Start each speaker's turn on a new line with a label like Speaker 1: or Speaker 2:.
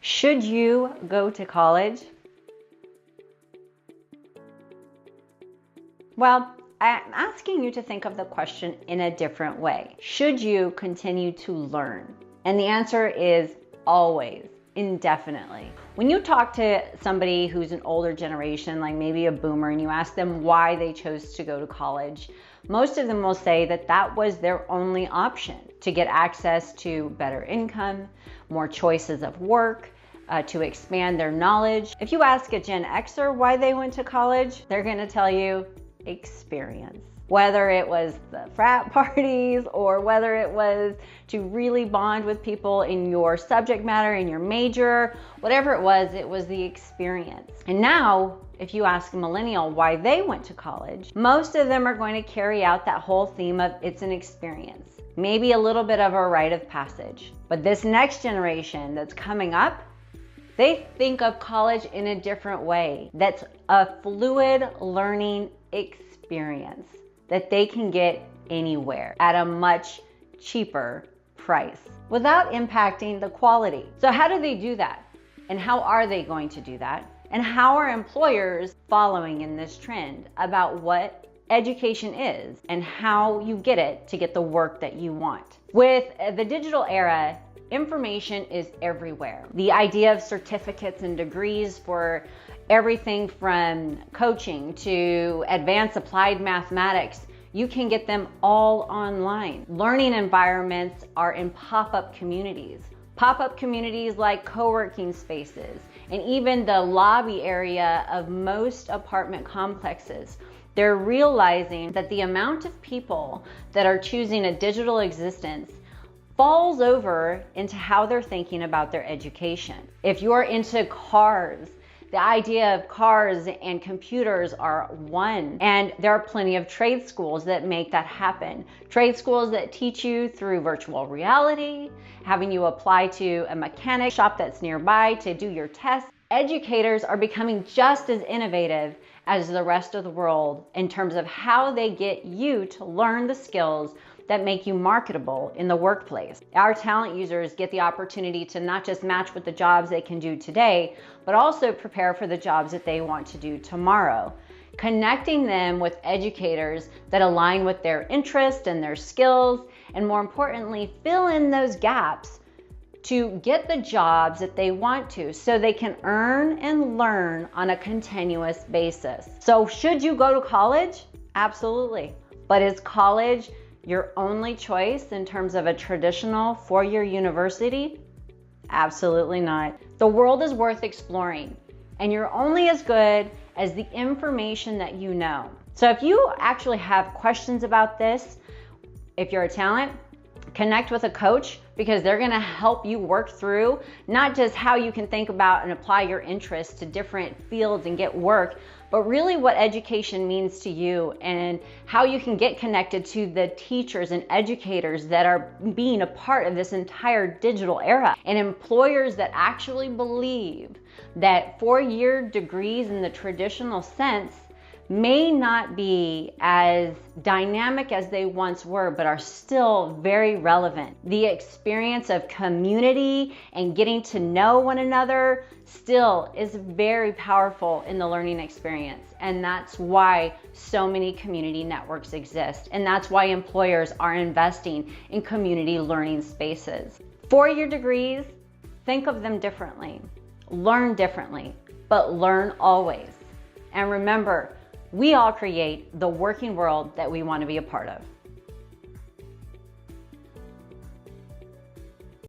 Speaker 1: Should you go to college? Well, I'm asking you to think of the question in a different way. Should you continue to learn? And the answer is always, indefinitely. When you talk to somebody who's an older generation, like maybe a boomer, and you ask them why they chose to go to college, most of them will say that that was their only option to get access to better income, more choices of work, to expand their knowledge. If you ask a Gen Xer why they went to college, they're gonna tell you experience. Whether it was the frat parties or whether it was to really bond with people in your subject matter, in your major, whatever it was the experience. And now, if you ask a millennial why they went to college, most of them are going to carry out that whole theme of it's an experience. Maybe a little bit of a rite of passage. But this next generation that's coming up, they think of college in a different way. That's a fluid learning experience that they can get anywhere at a much cheaper price without impacting the quality. So how do they do that? And how are they going to do that? And how are employers following in this trend about what education is and how you get it to get the work that you want? With the digital era, information is everywhere. The idea of certificates and degrees for everything from coaching to advanced applied mathematics, you can get them all online. Learning environments are in pop-up communities. Pop-up communities like co-working spaces and even the lobby area of most apartment complexes. They're realizing that the amount of people that are choosing a digital existence falls over into how they're thinking about their education. If you're into cars, the idea of cars and computers are one, and there are plenty of trade schools that make that happen. Trade schools that teach you through virtual reality, having you apply to a mechanic shop that's nearby to do your tests. Educators are becoming just as innovative as the rest of the world in terms of how they get you to learn the skills that make you marketable in the workplace. Our talent users get the opportunity to not just match with the jobs they can do today, but also prepare for the jobs that they want to do tomorrow. Connecting them with educators that align with their interests and their skills, and more importantly, fill in those gaps to get the jobs that they want to so they can earn and learn on a continuous basis. So should you go to college? Absolutely. But is college your only choice in terms of a traditional four-year university? Absolutely not. The world is worth exploring, and you're only as good as the information that you know. So if you actually have questions about this, if you're a talent, connect with a coach, because they're gonna help you work through not just how you can think about and apply your interests to different fields and get work, but really what education means to you and how you can get connected to the teachers and educators that are being a part of this entire digital era, and employers that actually believe that four-year degrees in the traditional sense may not be as dynamic as they once were, but are still very relevant. The experience of community and getting to know one another still is very powerful in the learning experience. And that's why so many community networks exist. And that's why employers are investing in community learning spaces. Four-year degrees, think of them differently. Learn differently, but learn always. And remember, we all create the working world that we want to be a part of.